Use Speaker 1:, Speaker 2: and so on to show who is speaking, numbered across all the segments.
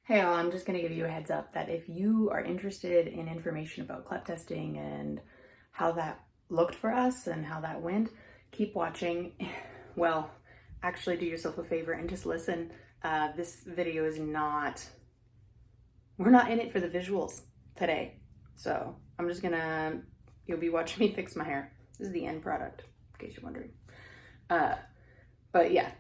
Speaker 1: Hey all, I'm just going to give you a heads up that if you are interested in information about CLEP testing and how that looked for us and how that went, keep watching. Well, actually do yourself a favor and just listen. This video is we're not in it for the visuals today. So I'm just gonna, you'll be watching me fix my hair. This is the end product, in case you're wondering. But yeah.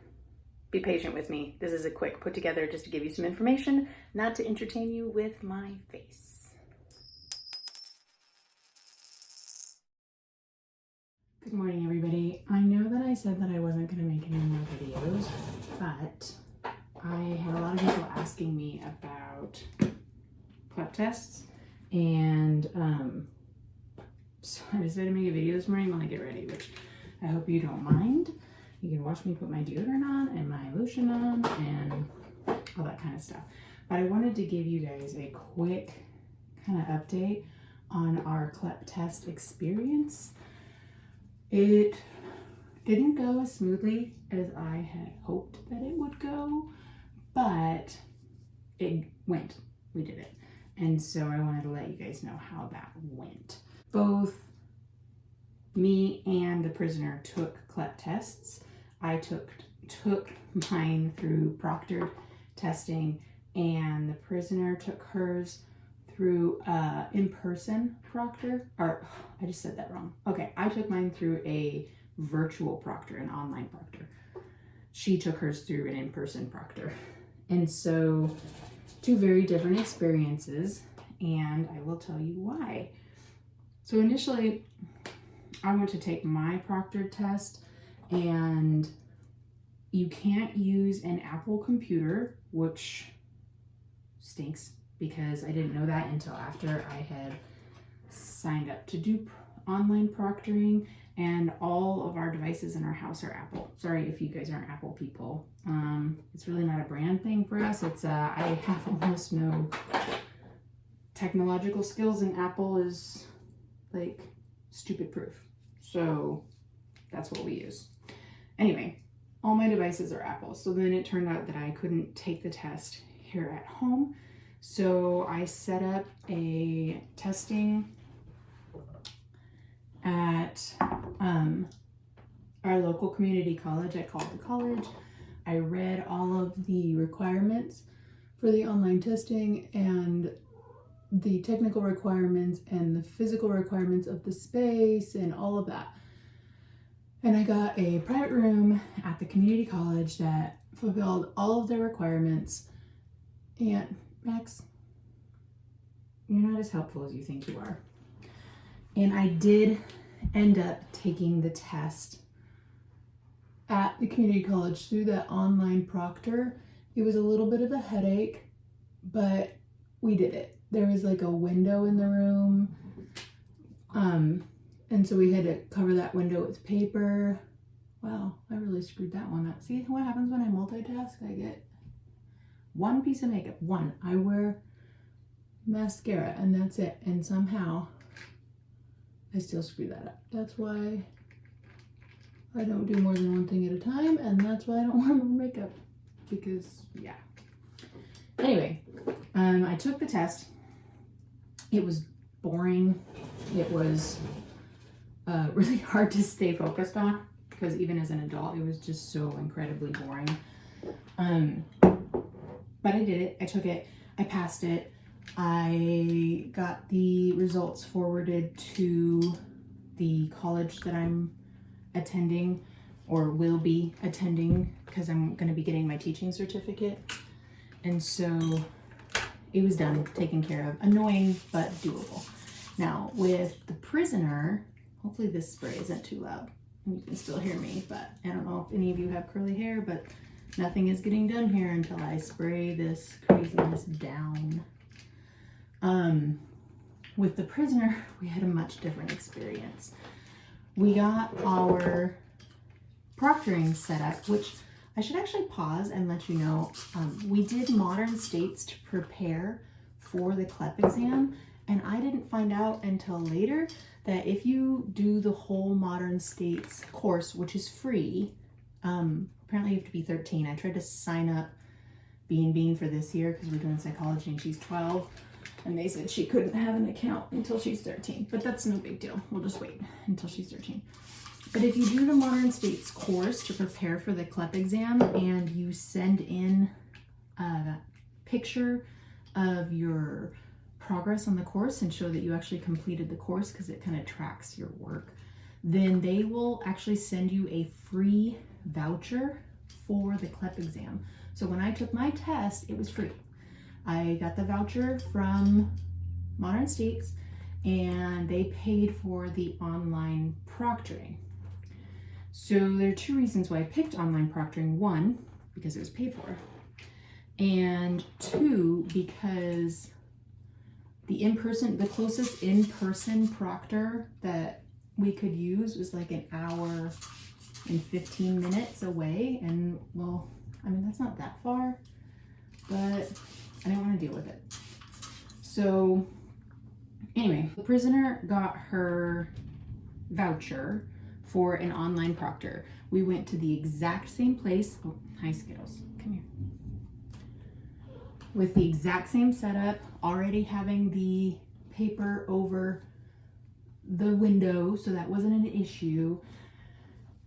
Speaker 1: Be patient with me. This is a quick put together just to give you some information, not to entertain you with my face. Good morning, everybody. I know that I said that I wasn't going to make any more videos, but I had a lot of people asking me about CLEP tests, and so I decided to make a video this morning while I get ready, which I hope you don't mind. You can watch me put my deodorant on and my lotion on and all that kind of stuff. But I wanted to give you guys a quick kind of update on our CLEP test experience. It didn't go as smoothly as I had hoped that it would go, but it went. We did it. And so I wanted to let you guys know how that went. Both me and the prisoner took CLEP tests. I took mine through proctored testing, and the prisoner took hers through in-person proctor. Or I just said that wrong. Okay, I took mine through a virtual proctor, an online proctor. She took hers through an in-person proctor. And so two very different experiences, and I will tell you why. So initially, I went to take my proctored test, and you can't use an Apple computer, which stinks because I didn't know that until after I had signed up to do online proctoring, and all of our devices in our house are Apple. Sorry if you guys aren't Apple people. It's really not a brand thing for us. It's I have almost no technological skills, and Apple is like stupid proof. So that's what we use. Anyway, all my devices are Apple. So then it turned out that I couldn't take the test here at home. So I set up a testing at our local community college. I called the college. I read all of the requirements for the online testing and the technical requirements and the physical requirements of the space and all of that. And I got a private room at the community college that fulfilled all of their requirements. And Max, you're not as helpful as you think you are. And I did end up taking the test at the community college through that online proctor. It was a little bit of a headache, but we did it. There was like a window in the room. And so we had to cover that window with paper. Wow, I really screwed that one up. See what happens when I multitask? I get one piece of makeup. One. I wear mascara and that's it. And somehow I still screw that up. That's why I don't do more than one thing at a time, and that's why I don't wear more makeup. Because, yeah. Anyway, I took the test. It was boring. It was really hard to stay focused on, because even as an adult, it was just so incredibly boring. But I did it. I took it. I passed it. I got the results forwarded to the college that I'm attending, or will be attending, because I'm going to be getting my teaching certificate. And so it was done, taken care of. Annoying, but doable. Now, with the prisoner, hopefully this spray isn't too loud and you can still hear me, but I don't know if any of you have curly hair, but nothing is getting done here until I spray this craziness down. With the prisoner, we had a much different experience. We got our proctoring set up, which I should actually pause and let you know, we did modern states to prepare for the CLEP exam, and I didn't find out until later that if you do the whole modern states course, which is free, apparently you have to be 13. I tried to sign up Bean for this year because we're doing psychology and she's 12. And they said she couldn't have an account until she's 13. But that's no big deal. We'll just wait until she's 13. But if you do the Modern States course to prepare for the CLEP exam and you send in a picture of your progress on the course and show that you actually completed the course because it kind of tracks your work, then they will actually send you a free voucher for the CLEP exam. So when I took my test, it was free. I got the voucher from Modern States and they paid for the online proctoring. So there are two reasons why I picked online proctoring. One, because it was paid for, and two, because the closest in-person proctor that we could use was like an hour and 15 minutes away. And well, I mean, that's not that far, but I didn't want to deal with it. So anyway, the prisoner got her voucher for an online proctor. We went to the exact same place. Oh, hi Skittles, come here. With the exact same setup, already having the paper over the window, so that wasn't an issue.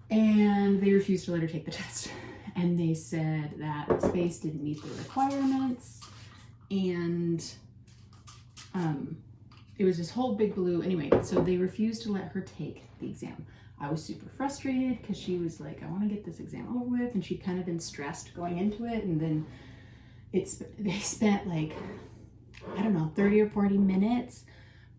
Speaker 1: And they refused to let her take the test. And they said that the space didn't meet the requirements. And it was this whole big blue. Anyway, so they refused to let her take the exam. I was super frustrated because she was like, I want to get this exam over with. And she'd kind of been stressed going into it. And then they spent like, I don't know, 30 or 40 minutes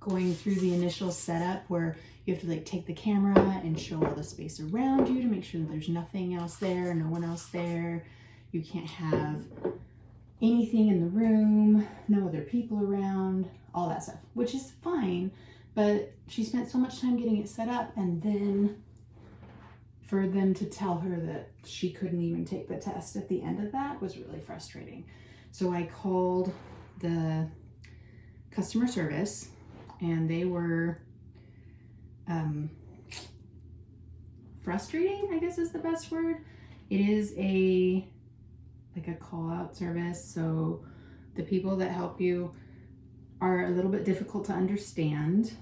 Speaker 1: going through the initial setup where you have to like take the camera and show all the space around you to make sure that there's nothing else there, no one else there. You can't have anything in the room, no other people around, all that stuff, which is fine. But she spent so much time getting it set up, and then for them to tell her that she couldn't even take the test at the end of that was really frustrating. So I called the customer service, and they were frustrating, I guess is the best word. It is like a call out service, so the people that help you are a little bit difficult to understand.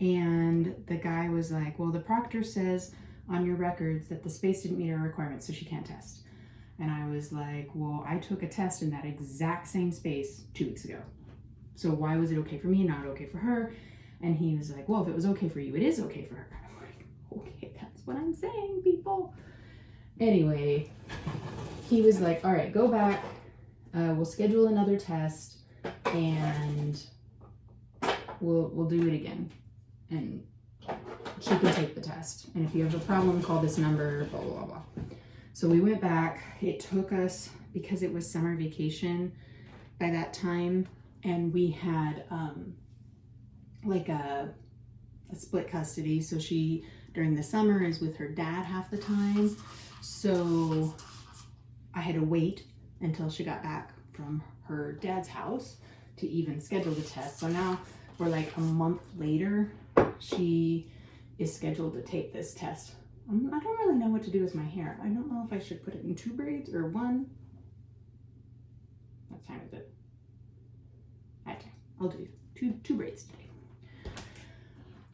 Speaker 1: And the guy was like, well, the proctor says on your records that the space didn't meet our requirements, so she can't test. And I was like, well, I took a test in that exact same space 2 weeks ago. So why was it okay for me, not okay for her? And he was like, well, if it was okay for you, it is okay for her. And I'm like, okay, that's what I'm saying, people. Anyway, he was like, all right, go back. We'll schedule another test and we'll do it again. And she can take the test. And if you have a problem, call this number, blah, blah, blah, blah. So we went back. It took us, because it was summer vacation by that time, and we had like a split custody. So she, during the summer, is with her dad half the time. So I had to wait until she got back from her dad's house to even schedule the test. So now we're like a month later, she is scheduled to take this test. I don't really know what to do with my hair. I don't know if I should put it in 2 braids or 1. What time is it? Okay, I'll do two braids today.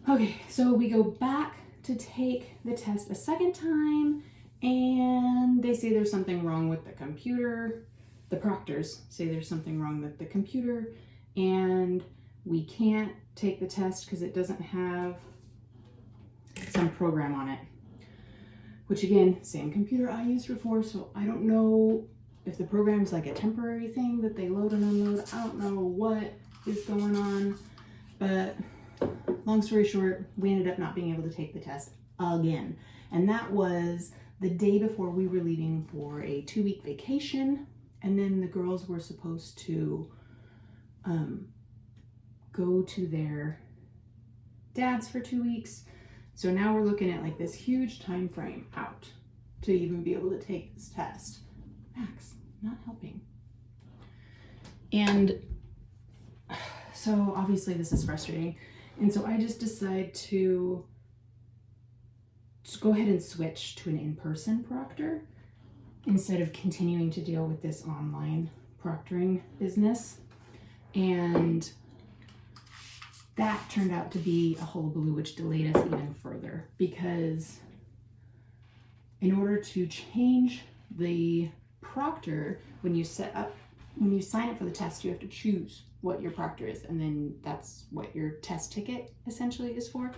Speaker 1: Okay, so we go back to take the test a second time, and they say there's something wrong with the computer. The proctors say there's something wrong with the computer, and we can't take the test because it doesn't have some program on it. Which again, same computer I used before, so I don't know if the program's like a temporary thing that they load and unload. I don't know what is going on, but long story short, we ended up not being able to take the test again. And that was the day before we were leaving for a 2-week vacation. And then the girls were supposed to go to their dad's for 2 weeks. So now we're looking at like this huge time frame out to even be able to take this test. Max, not helping. And so obviously this is frustrating. And so I just decided to go ahead and switch to an in-person proctor instead of continuing to deal with this online proctoring business. And that turned out to be a hullabaloo, which delayed us even further, because in order to change the proctor, when you sign up for the test, you have to choose what your proctor is, and then that's what your test ticket essentially is for.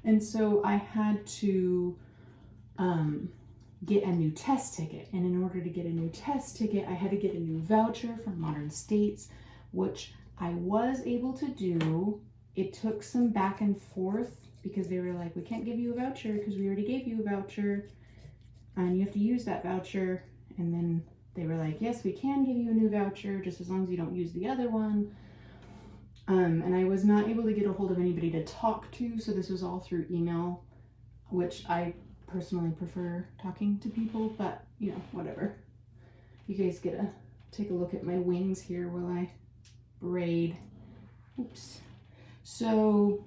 Speaker 1: And so I had to get a new test ticket, and in order to get a new test ticket, I had to get a new voucher from Modern States, which I was able to do. It took some back and forth because they were like, we can't give you a voucher because we already gave you a voucher and you have to use that voucher. And then they were like, yes, we can give you a new voucher just as long as you don't use the other one. And I was not able to get a hold of anybody to talk to, so this was all through email, which I personally prefer talking to people, but you know, whatever. You guys get to take a look at my wings here while I braid. Oops. So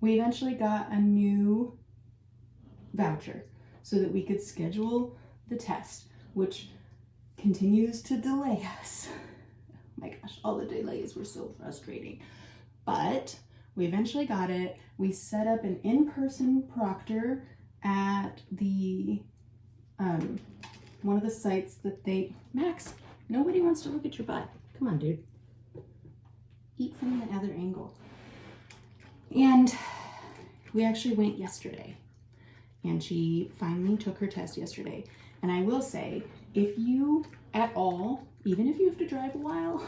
Speaker 1: we eventually got a new voucher so that we could schedule the test, which continues to delay us. Oh my gosh, all the delays were so frustrating. But we eventually got it. We set up an in-person proctor at the one of the sites that Max, nobody wants to look at your butt. Come on, dude. Eat from the other angle. And we actually went yesterday, and she finally took her test yesterday. And I will say, if you at all, even if you have to drive a while,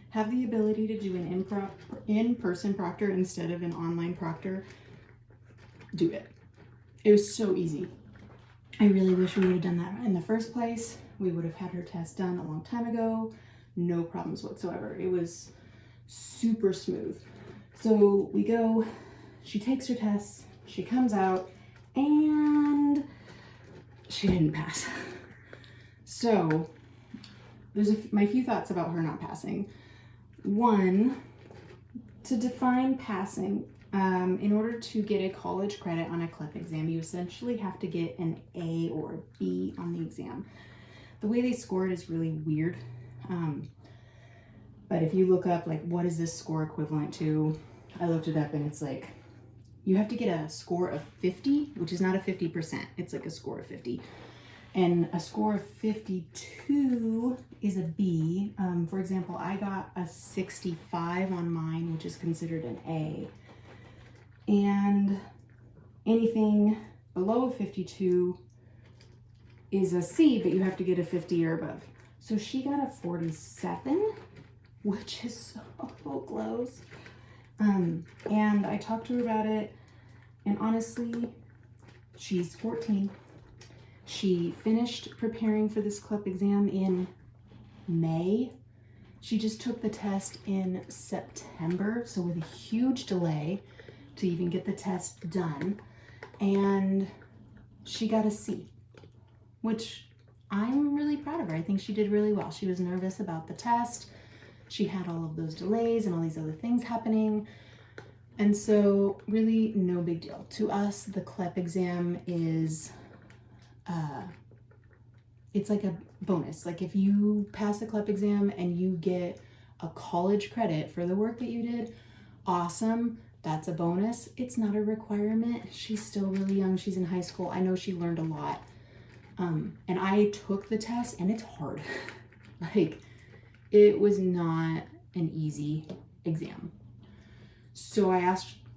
Speaker 1: have the ability to do an in-person proctor instead of an online proctor, do it. It was so easy. I really wish we would have done that in the first place. We would have had her test done a long time ago. No problems whatsoever. It was super smooth. So we go, she takes her tests, she comes out, and she didn't pass. So there's my few thoughts about her not passing. One, to define passing, in order to get a college credit on a CLEP exam, you essentially have to get an A or a B on the exam. The way they score it is really weird. But if you look up, like, what is this score equivalent to? I looked it up and it's like, you have to get a score of 50, which is not a 50%. It's like a score of 50. And a score of 52 is a B. For example, I got a 65 on mine, which is considered an A. And anything below a 52 is a C, but you have to get a 50 or above. So she got a 47, which is so close. And I talked to her about it, and honestly, she's 14. She finished preparing for this CLEP exam in May. She just took the test in September, so with a huge delay to even get the test done. And she got a C, which I'm really proud of her. I think she did really well. She was nervous about the test. She had all of those delays and all these other things happening. And so really no big deal. To us, the CLEP exam is, it's like a bonus. Like if you pass the CLEP exam and you get a college credit for the work that you did, awesome. That's a bonus. It's not a requirement. She's still really young. She's in high school. I know she learned a lot. And I took the test and it's hard. Like, it was not an easy exam. So I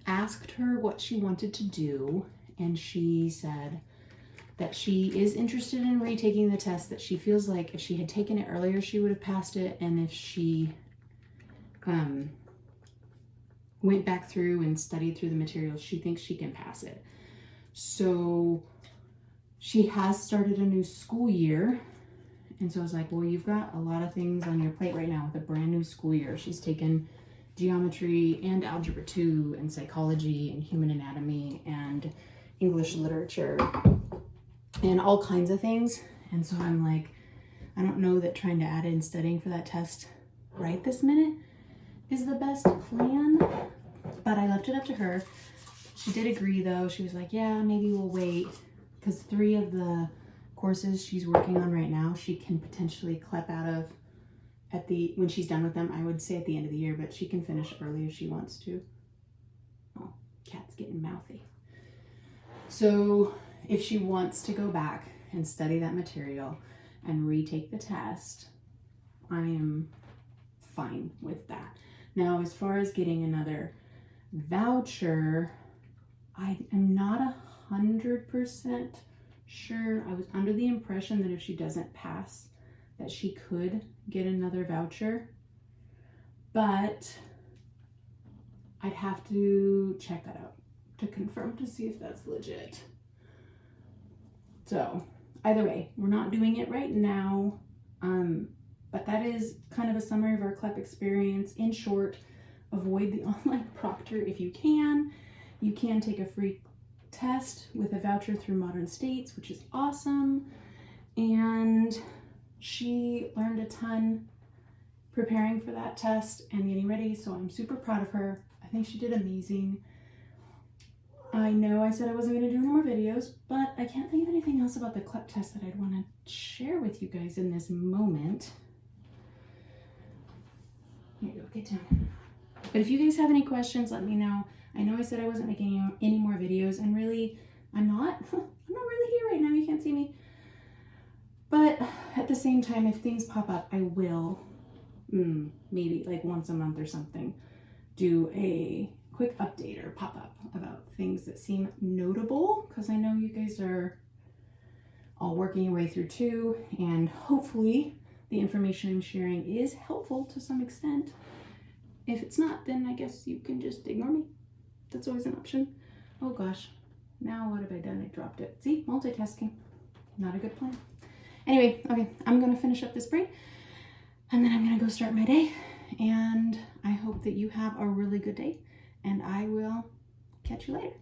Speaker 1: asked her what she wanted to do, and she said that she is interested in retaking the test, that she feels like if she had taken it earlier, she would have passed it, and if she went back through and studied through the materials, she thinks she can pass it. So she has started a new school year. And so I was like, well, you've got a lot of things on your plate right now with a brand new school year. She's taken geometry and algebra 2 and psychology and human anatomy and English literature and all kinds of things. And so I'm like, I don't know that trying to add in studying for that test right this minute is the best plan, but I left it up to her. She did agree though. She was like, yeah, maybe we'll wait, because 3 of the courses she's working on right now, she can potentially CLEP out of when she's done with them. I would say at the end of the year, but she can finish early if she wants to. Oh, cat's getting mouthy. So if she wants to go back and study that material and retake the test, I am fine with that. Now, as far as getting another voucher, I am not 100% sure. I was under the impression that if she doesn't pass, that she could get another voucher, but I'd have to check that out to confirm to see if that's legit. So either way, we're not doing it right now, but that is kind of a summary of our CLEP experience. In short, avoid the online proctor if you can. You can take a free test with a voucher through Modern States, which is awesome. And she learned a ton preparing for that test and getting ready, so I'm super proud of her. I think she did amazing. I know I said I wasn't going to do any more videos, but I can't think of anything else about the CLEP test that I'd want to share with you guys in this moment. Here you go, get down. But if you guys have any questions, let me know. I know I said I wasn't making any more videos, and really, I'm not really here right now. You can't see me. But at the same time, if things pop up, I will, maybe like once a month or something, do a quick update or pop up about things that seem notable, because I know you guys are all working your way through too, and hopefully the information I'm sharing is helpful to some extent. If it's not, then I guess you can just ignore me. That's always an option. Oh gosh, now what have I done? I dropped it. See, multitasking, not a good plan. Anyway, okay, I'm gonna finish up this braid and then I'm gonna go start my day, and I hope that you have a really good day, and I will catch you later.